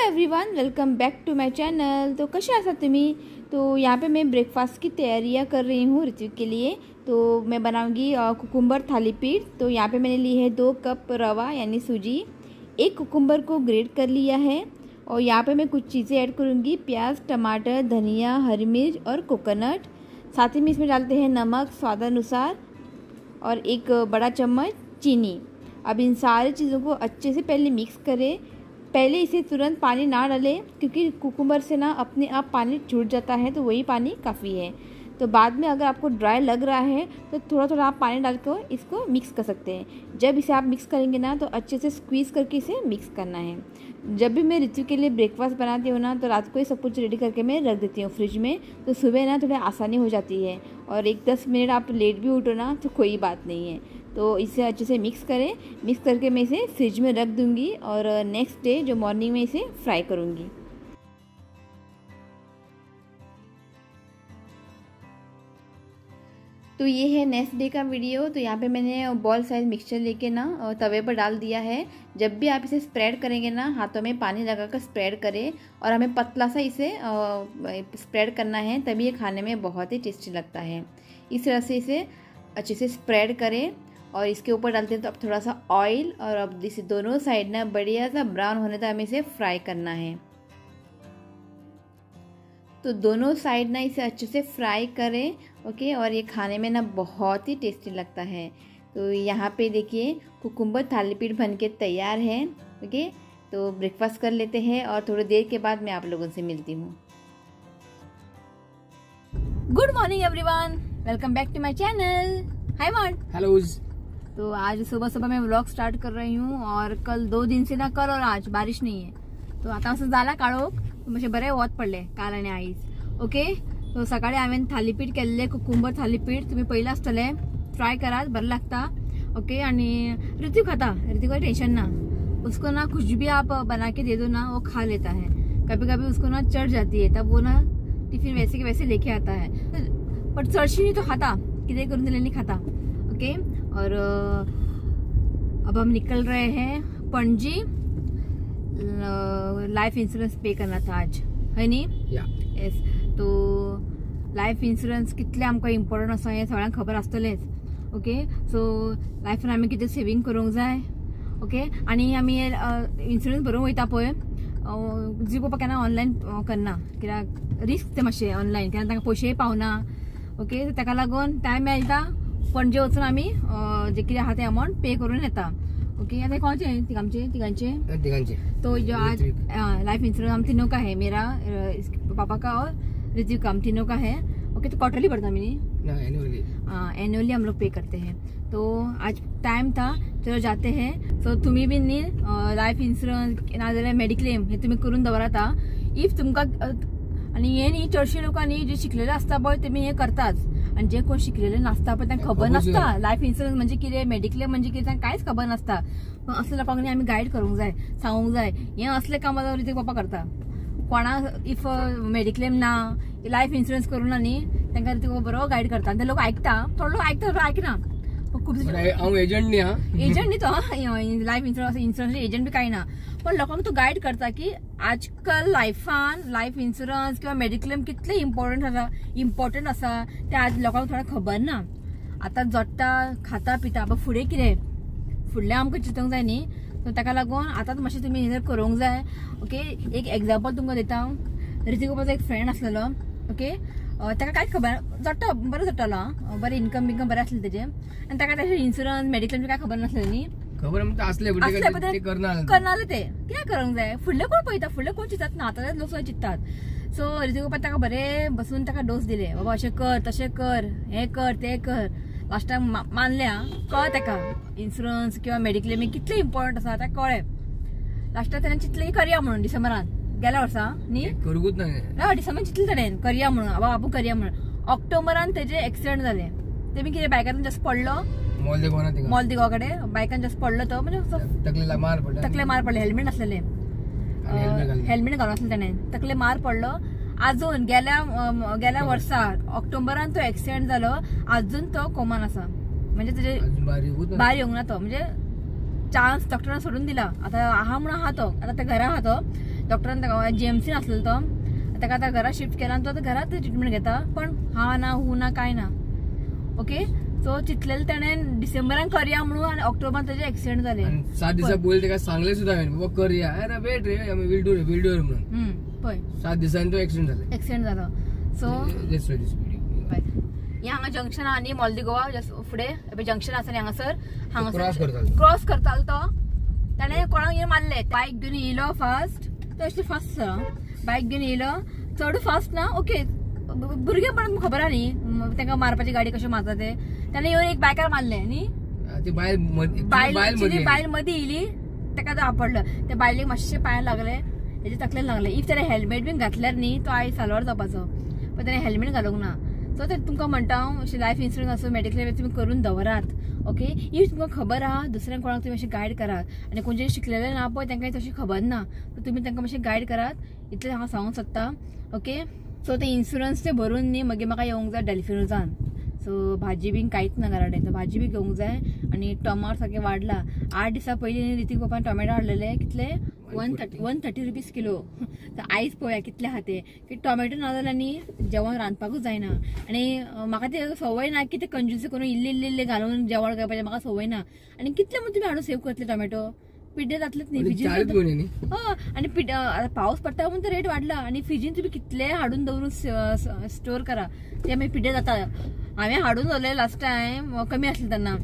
Everyone, welcome back to my channel. तो कसे आहात तुम्ही? तो यहाँ पे मैं ब्रेकफास्ट की तैयारियाँ कर रही हूँ ऋतिक के लिए। तो मैं बनाऊंगी कुकुम्बर थालीपीठ। तो यहाँ पे मैंने ली है 2 कप रवा यानी सूजी। एक कुकुम्बर को ग्रेट कर लिया है और यहाँ पे मैं कुछ चीज़ें ऐड करूँगी, प्याज, टमाटर, धनिया, हरी मिर्च और कोकोनट। साथ ही में इसमें डालते हैं नमक स्वादानुसार और 1 बड़ा चम्मच चीनी। अब इन सारी चीज़ों को अच्छे से पहले मिक्स करें। पहले इसे तुरंत पानी ना डालें क्योंकि कुकुम्बर से ना अपने आप पानी छूट जाता है, तो वही पानी काफ़ी है। तो बाद में अगर आपको ड्राई लग रहा है तो थोड़ा थोड़ा आप पानी डालकर इसको मिक्स कर सकते हैं। जब इसे आप मिक्स करेंगे ना तो अच्छे से स्क्वीज़ करके इसे मिक्स करना है। जब भी मैं ऋतु के लिए ब्रेकफास्ट बनाती हूँ ना तो रात को ही सब कुछ रेडी करके मैं रख देती हूँ फ्रिज में, तो सुबह ना थोड़ी आसानी हो जाती है। और 1-10 मिनट आप लेट भी उठो ना तो कोई बात नहीं है। तो इसे अच्छे से मिक्स करें। मिक्स करके मैं इसे फ्रिज में रख दूँगी और नेक्स्ट डे जो मॉर्निंग में इसे फ्राई करूँगी। तो ये है नेक्स्ट डे का वीडियो। तो यहाँ पे मैंने बॉल साइज मिक्सचर लेके ना तवे पर डाल दिया है। जब भी आप इसे स्प्रेड करेंगे ना हाथों में पानी लगाकर स्प्रेड करें और हमें पतला सा इसे स्प्रेड करना है, तभी ये खाने में बहुत ही टेस्टी लगता है। इस तरह से इसे अच्छे से स्प्रेड करें और इसके ऊपर डालते हैं तो अब थोड़ा सा ऑयल और अब इसे दोनों साइड ना बढ़िया सा ब्राउन होने तक हमें इसे फ्राई करना है। तो दोनों साइड ना इसे अच्छे से फ्राई करें, ओके। और ये खाने में ना बहुत ही टेस्टी लगता है। तो यहाँ पे देखिए कुकुम्बर थालीपीठ बन के तैयार है, ओके। तो ब्रेकफास्ट कर लेते हैं और थोड़ी देर के बाद मैं आप लोगों से मिलती हूँ। Good morning everyone, welcome back to my channel. Hi one. Hello. तो आज सुबह सुबह मैं व्लॉग स्टार्ट कर रही हूँ और कल 2 दिन से ना कल और आज बारिश नहीं है। तो आता असं झाला काळोख, म्हणजे बरे वत पडले काल आणि आईज, ओके। तो सकाळी हांवें थालीपीठ केल्ले कुकुम्बर थालीपीठ। तुम्ही पहिला आसतले ट्राय करात, बरं लागता, ओके। आणि ऋतिक खाता, ऋतिक को टेंशन ना, उसको ना कुछ भी आप बना के दे दो ना वो खा लेता है। कभी कभी उसको ना चढ़ जाती है, तब वो ना टिफिन वैसे के वैसे लेके आता है। पर चढ़शी नहीं तो खाता, किधर करून दिले नहीं खाता, ओके। और अब हम निकल रहे हैं पणजी। लाइफ इंश्योरेंस पे करना था आज, है नी? येस। तो लाइफ इंश्योरेंस कितले आमकां इम्पॉर्टंट आसा हें सगळ्यांक खबर आसतलेंच, ओके। सो लायफान आमी कितें सेविंग करूंक जाय, ओके। आनी आमी इन्शुरन्स भरूंक वयता पळय, जी पप्पा केन्ना ऑनलायन करना, कित्याक रिस्क तें मातशें ऑनलायन, केन्ना तांकां पयशेय पावना, ओके। ताका लागून टायम मेळटा पणजे वचून आमी जे कितें आहा तें अमावंट पे करून येता, ओके। आता कौन तिघांचे तो जो आज लाइफ इंश्योरेंस हम तीनों का है, मेरा, पापा का और ऋतिक का, हम तीनों का है, ओके। तो क्वार्टरली भरता एनुअली हम लोग पे करते हैं। तो आज टाइम था, चलो जाते हैं। सो तुम्ही भी नी लाइफ इंश्योरेंस ना जाल्यार मेडिक्लेम हे तुम्ही करून दवराता। इफ तुमकां आणि हे न्ही चडशे लोकांनी जे शिकलेले असता पळय तेमी हे करताच, आणि जे कोण शिकलेले नासता पण तांकां खबर नासता लायफ इन्शुरन्स म्हणजे कितें, मेडिक्लेम म्हणजे कितें, तांकां कांयच खबर नासता। पण असले लोकांनी आमी गायड करूंक जाय, सांगूंक जाय हे असले कामां ऋतिक बाबा करता। कोणा इफ मेडिक्लेम ना, लायफ इन्शुरन्स करून ना न्ही, तांकां ऋतिक बाबा बरो गायड करता। ते लोक ऐकता, थोडे लोक ऐकता, थोडे ऐकना। खूप एजंट न्ही तो लायफ इन्शुरन्स एजंट बी कांय ना, पण लोकांक तो गायड करता की आजकाल लायफान लायफ इन्शुरन्स किंवा मेडिक्लेम कितले इम्पॉर्टंट आसा ते आज लोकांक थोडे खबर ना। आता जडटा खाता पिता फुडें कितें, फुडलें आमकां चिंतूंक जाय न्ही। सो ताका लागून आतांच मातशें तुमी हें करूंक जाय, ओके। एक एग्जांपल तुमकां दिता हांव। ऋतिक बाबाचो एक फ्रेंड आसलेलो, ओके। ताका कांयच खबर, जडटा बरो जडटालो, बरें इन्कम बिनकम बरें आसलें तेजें, आनी ताका तेजें इन्शुरन्स मेडिक्लेम कांय खबर नासलें न्ही। करनाले ते कित्याक करूंक जाय, फुडलें कोण पळयता, फुडलें कोण चिंततात ना, आतांचे लोक सगळे चिंततात। सो ऋतिक बाबा ताका बरें बसून ताका डोस दिले, बाबा अशें कर, तशें कर, हें कर, तें कर। लास्टाक मानलें, कळ्ळें ताका इन्शुरन्स किंवा मेडिक्लेम कितले इम्पॉर्टंट आसा ताका कळ्ळें। लास्टाक ताणें चिंतलें करया म्हणून डिसेंबरान गेल्या वर्सा न्ही, करूंकूच ना, डिसेंबरान चिंतलें ताणें करया म्हणून, बाबा आपूण करया म्हणून। ऑक्टोबरान तेजें एक्सिडेंट जालें, तेमी कितें बायकान जस्ट पडलो मॉल दिगाव कडेन, बायकान जस्ट पडलो तो, म्हणजे तकले मार पडले, हेल्मेट नासलेलें, हेल्मेट घालून आसलें ताणें, तकले मार पडलो। अजून गेल्या वर्सा ऑक्टोबरान तो एक्सिडेंट जालो, अजून तो कोमान आसा, म्हणजे तेजे बारी येवंक ना तो, म्हणजे चान्स डॉक्टरान सोडून दिला। आता आहा म्हणून आहा तो, आता त्या घरा आहा तो, डॉक्टरान ताका GMC आसलो तो ताका आतां घरा शिफ्ट केला तो घरात ट्रिटमेंट घेता पण हा ना हू ना काय ना. ओके सो चितलेलें ताणें डिसेंबरान करया म्हणून आनी ऑक्टोबरान ताजे एक्सिडेंट जाले. 7 दिसा पयलीं ताका सांगलें सुद्दां हांवें बाबा करया अरे वेट रे आमी विल डू म्हणून पळय 7 दिसांनी तो एक्सिडेंट जालो. सो हांगा जंक्शन आनी मॉल दी गोवा फुडें जंक्शन आसा न्ही हांगासर क्रॉस करतालो तो ताणें कोणाक हे मारले. बायक घेवन येयलो फास्ट तो अशें फास्ट बायक घेवन येयलो चड फास्ट ना. ओके भुरगे पण खबर आहा न्ही तांकां मारपाची गाडी कशें मारता ते ताणें येवन एक बायकार मारले न्ही. बायल मदीं येयली ताका तो आपडलो. त्या बायलेक मातशें पांयां लागले हेजे तकलेन लागले. इफ ताणें हेल्मेट बीन घातल्यार न्ही तो आयज सालवार जावपाचो पण ताणें हेल्मेट घालूंक ना. सो ते तुमकां म्हणटा अशें लायफ इन्शुरन्स आसूं मेडिक्लेम तुमी करून दवरात. ओके इफ तुमकां खबर आहा दुसऱ्यांक कोणाक तुमी अशें गायड करात आनी कोण जे शिकलेले ना पळय तांकां तशी खबर ना सो तुमी तांकां मातशें गायड करात इतलें हांव सांगूंक सोदता. ओके सो ते इन्शुरन्स ते भरून न्ही मागीर म्हाका येवंक जाय डेल्फिनोजान. सो भाजी बीन कांयच ना घरा कडेन भाजी बी घेवंक जाय आनी टमाट सारकें वाडला. 8 दिसा पयलीं रितीक बापान टोमॅटो हाडलेले कितले 130 रुपीज किलो. आयज पळोवया कितले आहा ते की टोमॅटो ना जाल्यार न्ही जेवण रांदपाकूच जायना. आनी म्हाका ते संवय ना की ते कंज्यूस करून इल्ले घालून जेवण करपाचें म्हाका संवय ना. आनी कितले म्हण तुमी हाडून सेव करतले टोमॅटो पिड्डे जातलेच न्ही फ्रिजीन. आनी पावस पडटा म्हणून रेट वाडला आनी फ्रिजीन तुमी कितले हाडून दवरून स्टोर करा ते मागीर पिड्डे जाता. हांवें हाडून दवरलेले लास्ट टायम कमी आसले तेन्ना.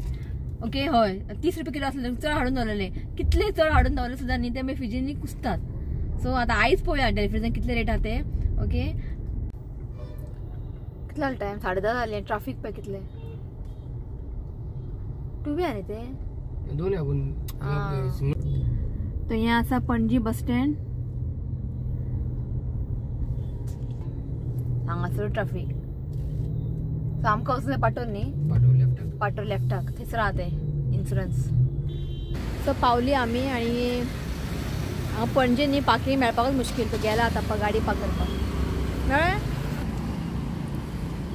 ओके हय 30 रुपया किलो आसले चड हाडून दवरलेले कितले चड हाडून दवरले सुद्दां न्ही ते मागीर फ्रिजीन कुसतात. सो आतां आयज पळोवया डेल्फिनोजान कितले रेट आहा ते. ओके कितलो जालो टायम 10:30 जाले. ट्राफीक पळय कितले टुवे न्ही ते दोन तो हें आसा पणजी बस स्टँड हांगासर ट्राफीक. सो आमकां वचून पाटोर न्ही पाटोर लेफ्टाक थंयसर आहा ते इन्शुरन्स. सो पावली आमी आनी पणजे न्ही पार्किंग मेळपाकूच मुश्कील. तो गेला आतां गाडी पार्क करपाक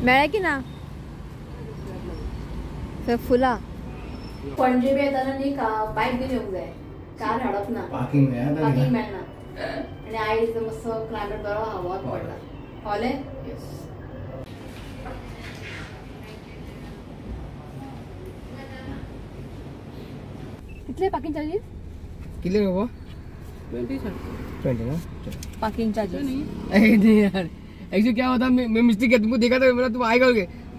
मेळ्ळें की ना. थंय फुलां पणजे बी येताना न्ही बायक घेवन येवंक जाय कार हाडप ना पार्किंग मेळना. आनी आयज मातसो क्लायमेट बरो हवा पडला पावलें. कितले पार्किंग चार्जीस कितले बाबा 20 ना पार्किंग चार्जेस. नहीं यार एक्चुअली क्या होता मैं मिस्टेक किया तुमको देखा था मेरा तुम आएगा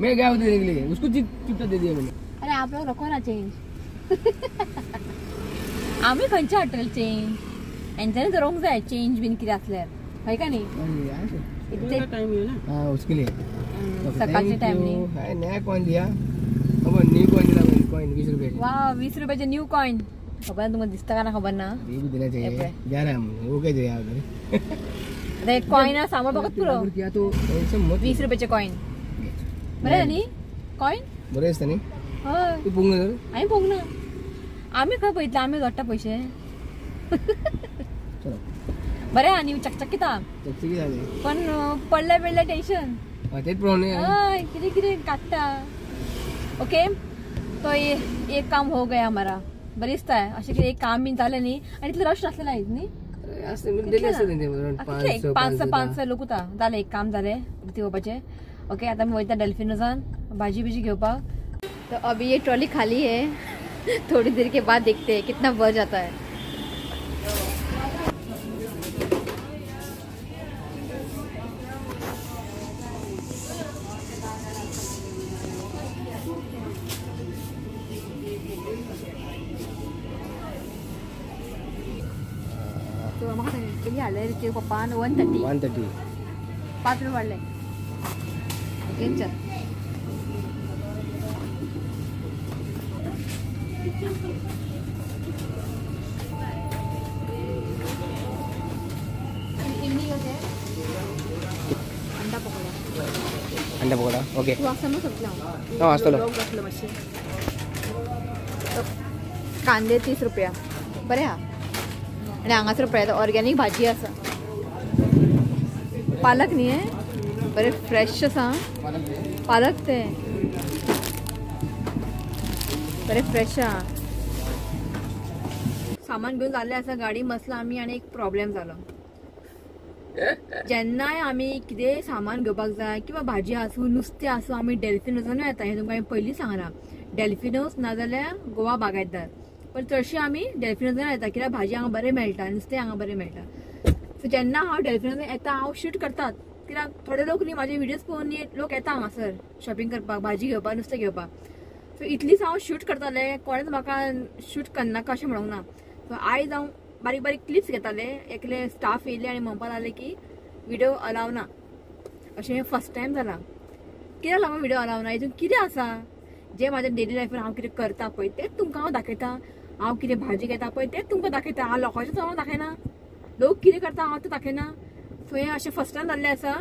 मैं गया होता देखने के लिए उसको चुपचाप दे दिया मैंने. अरे आप लोग रखो ना चेंज आम्ही खंयचे हाडटले चेंज हेंच्यांनी धरूंक जाय चेंज बीन कितें आसल्यार हय का न्ही. हाँ उसके लिए सकाळचे टाइम न्ही. नया कॉइन दिया न्यू कॉइन दिला कॉइन 20 रुपये. वाह 20 रुपयाचे न्यू कॉइन खबर तुमको दिसता का ना खबर ना. ये भी देना चाहिए जा रहे हम वो क्या चाहिए यार. अरे कॉइन सांभाळ बघत पुरो किया तो 20 रुपयाचे कॉइन बरे न्ही कॉइन बरे असता न्ही. हय तू पोंग ना आम्ही पोंग ना आम्ही खंय पळयतले आम्ही जोडटा पयशे. बरे आहा न्ही चकचकीत आहा पण पडले टेन्शन तेच प्रॉब्लेम हय कितें काडटा. ओके तो एक काम हो गया हमारा बरें दिसता अशें कितें एक काम बीन जालें न्ही आनी इतलें रश नासलें आयज न्ही. 500 लोक उरता जालें एक काम जालें घेवपाचें. ओके आतां आमी वयता डेल्फिनोजान भाजी बिजी घेवपाक. तो अभी ये ट्रॉली खाली है थोड़ी देर के बाद देखते हैं कितना भर जाता है. तो म्हाका किती हाडले रे पप्पान 130 5 रुपये वाडले. ओके चल अंडा पकोडा ओके कांदे 30 रुपया बरे हा. आणि हांगासर पळय ऑर्गेनिक भाजी आसा पालक न्ही हे बरे फ्रेश आसा पालक ते बरे फ्रेश आहा. सामान घेऊन जाल्ले आसा गाडी बसला आमी आनी एक प्रॉब्लेम जालो जेन्नाय आमी कितें सामान घेवपाक जाय किंवा भाजी आसूं नुस्तें आसूं आमी डेल्फिनोजान येता हें तुमकां हांवें पयलीं सांगलां. डेल्फिनोज नाजाल्यार गोवा बागायतदार पण चडशी आमी डेल्फिनोजान येता कित्याक भाजी हांगा बरें मेळटा नुस्तें हांगा बरें मेळटा. सो जेन्ना हांव डेल्फिनोजान येता हांव शूट करतात कित्याक थोडे लोक न्ही म्हाजे व्हिडियोज पळोवन न्ही लोक येता हांगासर शॉपिंग करपाक भाजी घेवपाक नुस्तें घेवपाक. सो इतलीच हांव शूट करतालें कोणेच म्हाका शूट करनाका अशें म्हणूंक ना. सो आयज हांव बारीक बारीक क्लिप्स घेताले एकले स्टाफ येयले आनी म्हणपाक लागले की व्हिडिओ अलाव ना अशें फर्स्ट टायम जाला. कित्याक लागून व्हिडिओ अलाव ना हितून कितें आसा जे म्हाज्या डेली लायफान हांव कितें करता पळय तेच तुमकां हांव दाखयता. हांव कितें भाजी घेता पळय तेच तुमकां दाखयता. हांव लोकांचें हांव दाखयना लोक कितें करता हांव तें दाखयना. सो हें अशें फर्स्ट टायम जाल्लें आसा.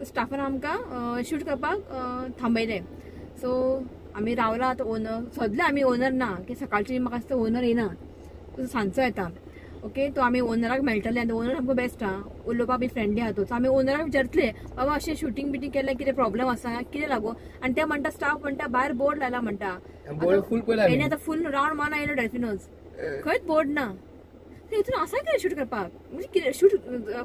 स्टाफान आमकां शूट करपाक थांबयलें. सो आमी रावला आतां ओनर सद्ले आमी ओनर ना की सकाळची म्हाका दिसता ओनर येना तो सांजचो येता. ओके तो आमी ओनराक मेळटले आनी ओनर आमकां बेस्ट आहा उलोवपाक बी फ्रेंडली आहा तो. सो आमी ओनराक विचारतले बाबा अशें शूटिंग बिटींग केलें कितें प्रॉब्लेम आसा कितें लागून आनी ते म्हणटा स्टाफ म्हणटा भायर बोर्ड लायला म्हणटा. तेणी आतां फूल रावंड मारून आयलो डेल्फिनोज खंयच बोर्ड ना. हितून आसा कितें शूट करपाक म्हणजे कितें शूट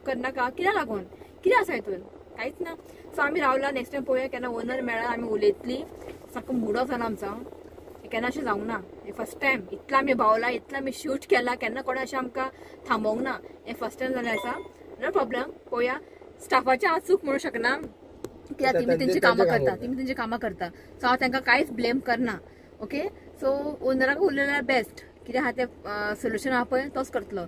करनाका कित्याक लागून कितें आसा हितून कांयच ना. सो आमी रावला नेक्स्ट टायम पळोवया केन्ना ओनर मेळ्ळा आमी उलयतली. सारको मूड ऑफ जाला आमचो केन्ना अशें जावंक ना. हे फर्स्ट टायम इतलो आमी भावला इतलो आमी शूट केला केन्ना कोणें अशें आमकां थांबोवंक ना. हे फर्स्ट टायम जालें आसा. नो प्रॉब्लेम पळोवया स्टाफाचें हांव चूक म्हणूंक शकना कित्याक तेमी तेंची कामां करता. सो हांव तांकां कांयच ब्लेम करना. ओके सो ओनराक उलयल्यार बेस्ट कितें आहा तें सोल्युशन आहा पळय तोच करतलो.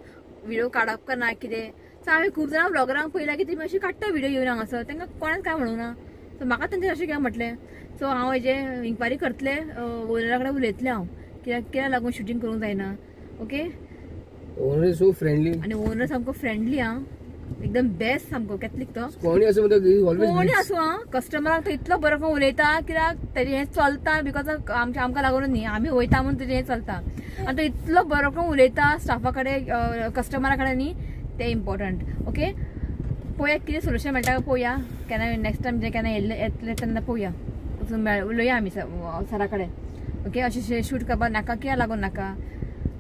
व्हिडिओ काडप ना कितें. सो हांवें खूब जाणां ब्लॉगरांक पळयलां की तेमी अशी काडटा व्हिडिओ येवन हांगासर तांकां कोणेंच काय म्हणूंक ना. सो म्हाका तेंचें अशें कित्याक म्हटलें. सो हांव हेजें इन्क्वायरी करतलें ओनरा कडेन उलयतलें हांव कित्याक लागून शूटिंग करूंक जायना. ओके ओनर सो फ्रेंडली आनी ओनर सामको फ्रेंडली आहा एकदम बेस्ट सामको कॅथलीक तो कोणी आसूं हां कस्टमराक तो इतलो बरो करून उलयता कित्याक तेजें हें चलता बिकॉज आमकां लागून न्ही आमी वयता म्हणून तेजें हें चलता. आनी तो इतलो बरो करून उलयता स्टाफा कडेन कस्टमरा कडेन न्ही तें इम्पॉर्टंट. ओके पळोवया कितें सोल्युशन मेळटा पळोवया केन्ना नेक्स्ट टायम जे केन्ना येतले तेन्ना पळोवया उलोवया आमी सरा कडेन. ओके अशें शूट करपाक नाका कित्याक लागून नाका.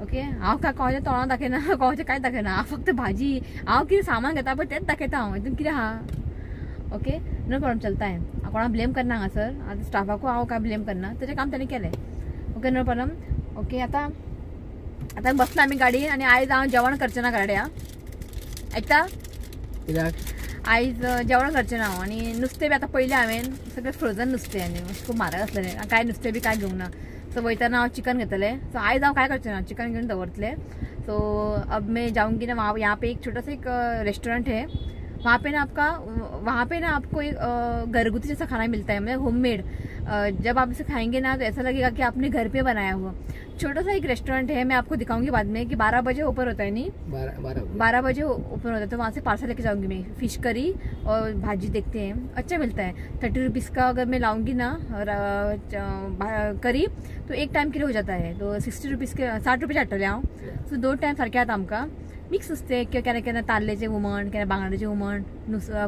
ओके हांव कोणाच्या तोंडां दाखयना कोणाचें कांयच दाखयना. हांव फक्त भाजी हांव कितें सामान घेता पळय तेंच दाखयता हांव हितून कितें आहा. ओके नो प्रॉब्लेम चलता. हांव कोणाक ब्लेम करना हांगासर आतां स्टाफाकूय हांव काय ब्लेम करना तेजें काम तेणें केलें. Okay no problem. ओके आतां बसला आमी गाडयेन आनी आयज हांव जेवण करचें ना गाड्या आयकता आयज जेवण करचें ना हांव आनी नुस्तें बी आतां पयलें हांवें सगळें फ्रोजन नुस्तें आनी खूब म्हारग आसलेलें कांय नुस्तें बी कांय घेवंक ना. सो वयताना हांव चिकन घेतलें. सो आयज हांव काय करचें ना चिकन घेवन दवरतलें. सो अब मैं जाऊँगी ना वहाँ यहाँ पे एक छोटा सा एक रेस्टोरेंट है वहाँ पे ना आपको एक घरगुती जैसा खाना मिलता है मतलब होममेड. जब आप इसे खाएंगे ना तो ऐसा लगेगा कि आपने घर पे बनाया हुआ. छोटा सा एक रेस्टोरेंट है मैं आपको दिखाऊंगी बाद में कि 12 बजे ओपन होता है. नहीं 12 बजे ओपन होता है. तो वहाँ से पार्सल लेके जाऊंगी मैं. फिश करी और भाजी देखते हैं अच्छा मिलता है. 30 रुपीज़ का अगर मैं लाऊंगी ना करी तो एक टाइम के लिए हो जाता है. तो 60 रुपीज़ के 60 रुपये हाडटलें हांव. सो 2 टायम सारकें आता आमकां मिक्स नुस्तें केन्ना केन्ना ताल्लेचें हुमण केन्ना बांगड्याचें हुमण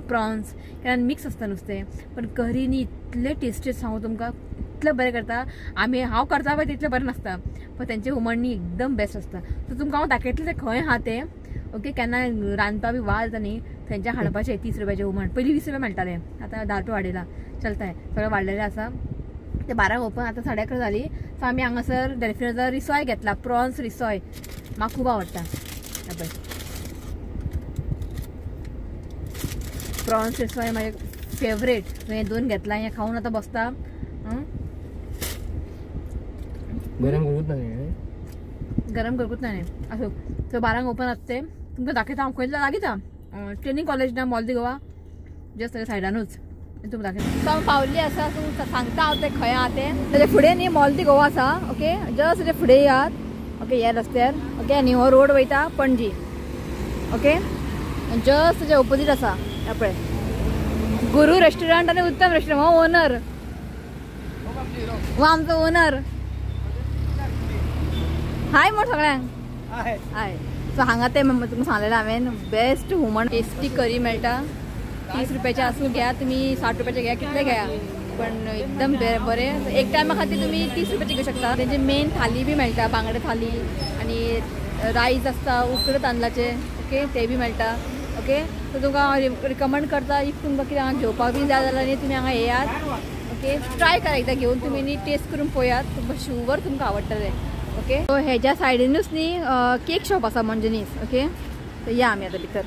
प्रॉन्स केन्ना मिक्स आसता नुस्तें. पण करी न्ही इतलें टेस्टी सांगू तुमकां इतलें बरें करता. हांव करता पळय तितलें बरें नासता पण तेंचें हुमण न्ही एकदम बेस्ट आसता. सो तुमकां हांव दाखयतलें तें खंय आहा तें. ओके केन्ना रांदपा बी वाज जाता न्ही थंयच्या हाडपाचें 30 रुपयाचें हुमण. पयलीं 20 रुपया मेळटालें आतां 10 रुपया वाडयलां चलताय सगळें वाडलेलें आसा. ते 12 ओपन आतां 11:30 जाली. सो आमी हांगासर डेल्फिनोजा रिसॉय घेतला प्रॉन्स रिसॉय म्हाका खूब आवडटा. प्रॉन्स रिसॉय म्हाजे फेवरेट. हे 2 घेतला हे खाऊन आतां बसता. गरम करकूच ना असो. सो 12 ओपन आसता तुमकां दाखयता हांव खंय लागीता ट्रेनिंग कॉलेज ना मॉल दी गोवा जस्ट तेज्या सायडानूच तुमकां दाखयता. सो हांव पावल्ली आसा सो सांगता हांव तें खंय आहा तें. तेजे फुडें न्ही मॉल दी गोवा आसा. ओके जस्ट तेजे फुडें यात. ओके ह्या रस्त्यार. ओके आनी हो रोड वयता पणजी. ओके जस्ट तेजे ऑपोजीट आसा पळय गुरू रेस्टोरंट आनी उत्तम रेस्टोरंट. हो ओनर हो आमचो ओनर. हाय म्हण सगळ्यांक हाय. सो हांगा ते तुमकां सांगलेलें हांवें बेस्ट हुमण टेस्टी करी मेळटा. 30 रुपयाचें आसूं घ्या तुमी 60 रुपयाचें घ्या कितले घ्या पण एकदम बरें. एक टायमा खातीर तुमी 30 रुपयाचें घेवं शकता. तेंचे मेन थाली बी मेळटा बांगडे थाली आनी रायस आसता उकडे तांदळाचे. ओके ते बी मेळटा. Okay okay. सो तुमकां हांव रिकमेंड करता इफ तुमकां कितें हांगा जेवपाक बी जाय जाल्यार न्ही तुमी हांगा येयात. ओके. ट्राय करा एकदां घेवन तुमी न्ही टेस्ट करून पळयात. तुमकां शुवर तुमकां आवडटलें. ओके. सो हेज्या सायडीनूच न्ही केक शॉप आसा मंजुनीस. ओके. तर या आमी आतां भितर.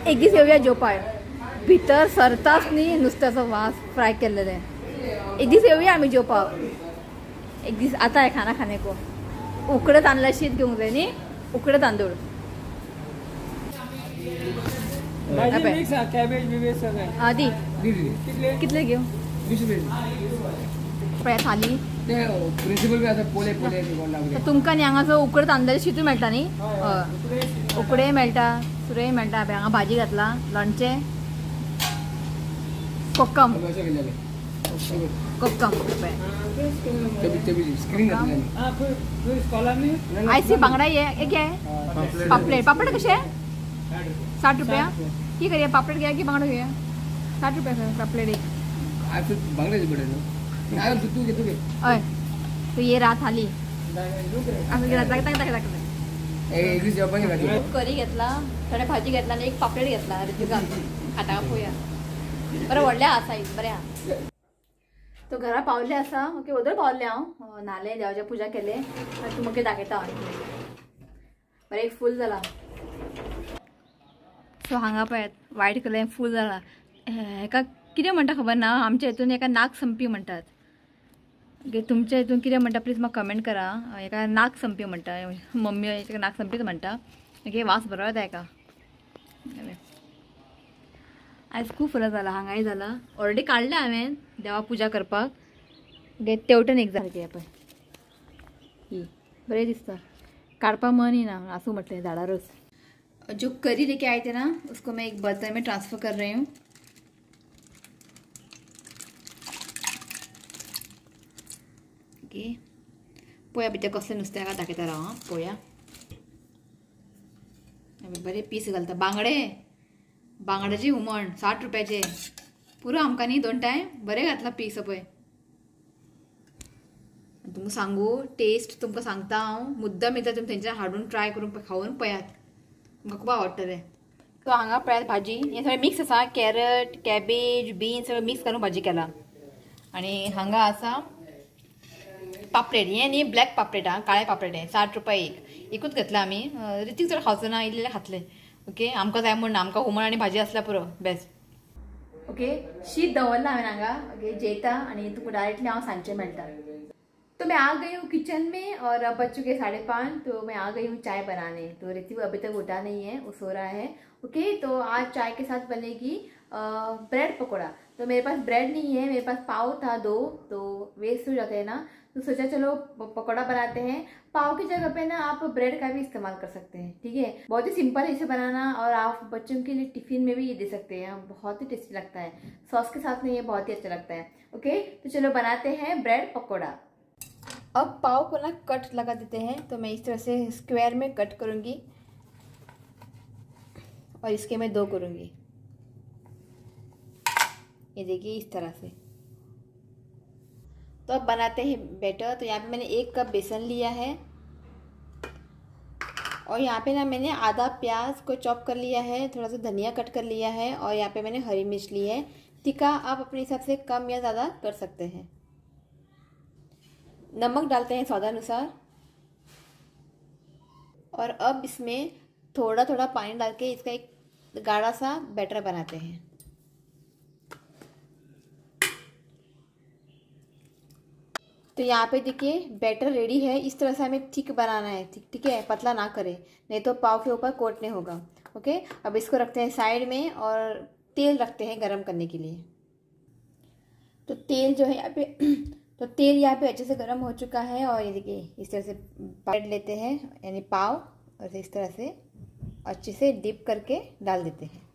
एक दीस येवया जेवपाक. भितर सरताच न्ही नुस्त्याचो वास फ्राय केल्लेले. एक दीस येवया आमी जेवपाक. एक दीस आता है खाना खाने को. उकडे तांदळा शीत घेवंक जाय न्ही. उकडे तांदूळ. आदी कितले घेऊ. 20 रुपये थाली. प्रिंसिपल बी आसा पोले पोले तुमकां न्ही हांगासर उकडे तांदळाचे शीतूय मेळटा न्ही. उकडे मेळटा सुरय मेळटा. हांगा भाजी घातला लोणचें कोक्कम कोक्कम आयसी बांगडा ये एक आहे. पापलेट पापलेट कसे 60 रुपया. की करिए पापलेट घ्या की बांगडा घेऊया. 60 रुपया पापलेट एक. हय. तो ये रात थाली करी घेतला थोड्या भाजी घेतला आणि एक पापलेट घेतला. ऋतिका खाटा पोया बरें व्हडल्या आसा बरें आहा. तो घरा पावले आसा. ओके. वदर पावले हांव. न्हालें देवाची पुजा केले. तूं म्हाका दाखयता बरें एक फूल जाला. सो हांगा पळयात वायट कलर फूल जाला. हेका कितें म्हणटा खबर ना. आमच्या हितून हेका नाग संपी म्हणटात. ओके. तुमच्या हितून कितें म्हणटा प्लीज म्हाका कमेंट करा. हेका नाग संपी म्हणटा. मम्मी हेका नाग संपीच म्हणटा. ओके. वास बरो येता हेका. आज खूब फुलां जाला. हांगाय जाला ऑलरेडी काडले हांवें देवा पुजा करपाक. तेवटेन एक जालें पळय ही बरें दिसता. काडपाक मन ना आसूं म्हटलें झाडा रोस. जो करी लेके आए थे ना उसको मैं एक बर्तन में ट्रांसफ़र कर रही हूँ. ओके. पोया भितर कसलें नुस्तें हाका दाखयता राव. हां पोया बरे पीस घालता. बांगड्याची हुमण 60 रुपयाचे. पुरो आमकां न्ही 2 टायम बरें घातला पीस पळय. तुमकां सांगू टेस्ट तुमकां सांगता हांव मुद्दम येता. तुमी थंयच्यान हाडून ट्राय करून खावन पळयात. तुमकां खूब आवडटलें. सो हांगा पळयात भाजी हें सगळें मिक्स आसा. कॅरट कॅबेज बीन्स सगळें मिक्स करून भाजी केला. आनी हांगा आसा पापलेट. हें न्ही ब्लॅक पापलेट आहा. काळे पापलेट हे 60 रुपया एक. एकूच घेतला आमी. रितीक चड खावचो ना इल्लें खातलें. ओके. आमकां जाय म्हण आमकां हुमण आनी भाजी आसल्या पुरो बेस्ट. ओके. शीत दवरला हांवें हांगा. ओके. जेता आनी तुका डायरेक्टली हांव सांजचें मेळटा. तो मैं आ गई हूँ किचन में और अब बज चुके 5:30. तो मैं आ गई हूँ चाय बनाने. तो ऋतिक अभी तक उठा नहीं है. वो सो रहा है. ओके. तो आज चाय के साथ बनेगी ब्रेड पकौड़ा. तो मेरे पास ब्रेड नहीं है. मेरे पास पाव था 2 तो वेस्ट हो जाते हैं ना. तो सोचा चलो पकौड़ा बनाते हैं. पाव की जगह पे ना आप ब्रेड का भी इस्तेमाल कर सकते हैं. ठीक है. बहुत ही सिंपल है इसे बनाना. और आप बच्चों के लिए टिफिन में भी ये दे सकते हैं. बहुत ही टेस्टी लगता है. सॉस के साथ में ये बहुत ही अच्छा लगता है. ओके. तो चलो बनाते हैं ब्रेड पकौड़ा. अब पाव को ना कट लगा देते हैं. तो मैं इस तरह से स्क्वायर में कट करूंगी और इसके मैं 2 करूंगी. ये देखिए इस तरह से. तो अब बनाते हैं बैटर. तो यहाँ पे मैंने 1 कप बेसन लिया है और यहाँ पे ना मैंने आधा प्याज को चॉप कर लिया है. थोड़ा सा धनिया कट कर लिया है और यहाँ पे मैंने हरी मिर्च ली है. तीखा आप अपने हिसाब से कम या ज़्यादा कर सकते हैं. नमक डालते हैं स्वादानुसार. और अब इसमें थोड़ा थोड़ा पानी डाल के इसका एक गाढ़ा सा बैटर बनाते हैं. तो यहाँ पे देखिए बैटर रेडी है. इस तरह से हमें थिक बनाना है. ठीक है. पतला ना करें नहीं तो पाव के ऊपर कोट नहीं होगा. ओके. अब इसको रखते हैं साइड में और तेल रखते हैं गरम करने के लिए. तो तेल जो है यहाँ पे तो तेल यहाँ पे अच्छे से गर्म हो चुका है. और ये देखिए इस तरह से ब्रेड लेते हैं यानी पाव और इस तरह से अच्छे से डिप करके डाल देते हैं.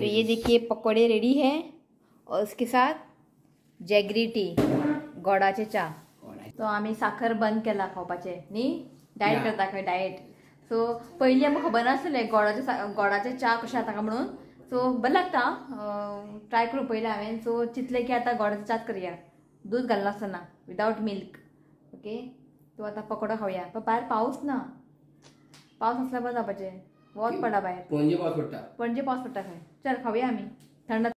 तो ये देखिए पकोड़े रेडी है और उसके साथ जॅगरी टी गोडाचे चा. तो आम्ही साखर बंद केला खावपाचे न्ही डायट करता खंय डायट. सो पयलीं आमकां खबर नासलें गोडाचे चा कशें जाता काय म्हणून. सो बरें लागता ट्राय करून पयलें हांवें. सो चिंतलें की आतां गोडाचो चाच करया दूध घालनासतना विदाउट मिल्क. ओके तो आतां पकोडो खावया. पण भायर पावस ना. पावस आसल्यार बरें जावपाचें. वोत पडा भायर. पणजे पावस पडटा खंय. चल खावया आमी थंड.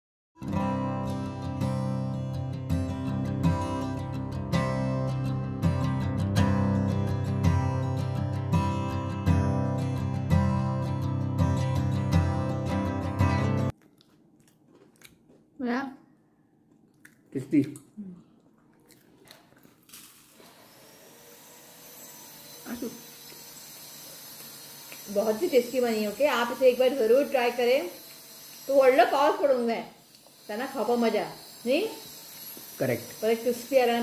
टेस्टी. बहुत ही टेस्टी बनी. ओके आप इसे एक बार जरूर ट्राय करें. तो व्हडलो पावस पडूंक जाय तेन्ना खावपाक मजा न्ही. करेक्ट. बरें क्रिस्पी आनी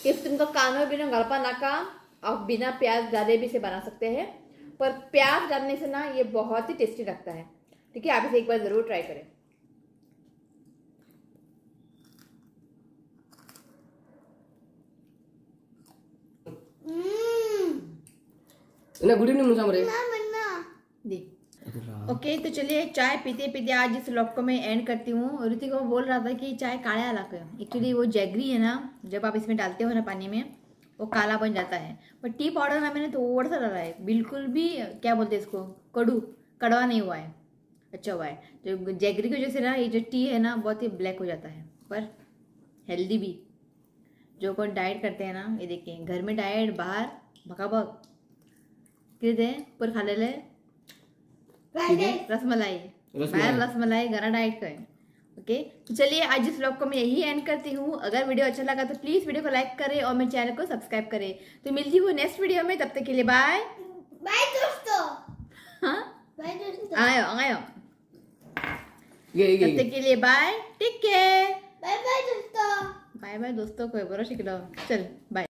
इफ तुमकां कांदो बिनो घालपा नाका आप बिना प्याज डाले भी इसे बना सकते हैं. पर प्याज डालने से ना ये बहुत ही टेस्टी लगता है. ठीक है आप इसे एक बार जरूर ट्राई करें. गुड इवनिंग मुझे ओके तो चलिए चाय पीते पीते आज इस व्लॉग को मैं एंड करती हूँ. ऋतिक को बोल रहा था कि चाय काला आला कर. एक्चुअली वो जैगरी है ना जब आप इसमें डालते हो ना पानी में वो काला बन जाता है. पर टी पाउडर में मैंने थोड़ा सा डाला है. बिल्कुल भी क्या बोलते हैं इसको कड़वा नहीं हुआ है. अच्छा हुआ है. जो जैगरी की वजह से ना ये जो टी है ना बहुत ही ब्लैक हो जाता है. पर हेल्दी भी. जो कौन डाइट करते हैं ना ये देखिए घर में डाइट बाहर भकाभक किती पर खाल्लेले रसमलाई बाहर रसमलाई घरा डाइट करें. ओके तो चलिए आज इस व्लॉग को मैं यही एंड करती हूँ. अगर वीडियो अच्छा लगा तो प्लीज वीडियो को लाइक करें और मेरे चैनल को सब्सक्राइब करें. तो मिलती हूँ नेक्स्ट वीडियो में. तब तक के लिए बाय बाय दोस्तों. हाँ बाय दोस्तों. आयो तब तक के लिए bye. Take care. Bye bye दोस्तों. बाय बाय दोस्तों को बरोबर शिकलो. चल बाय.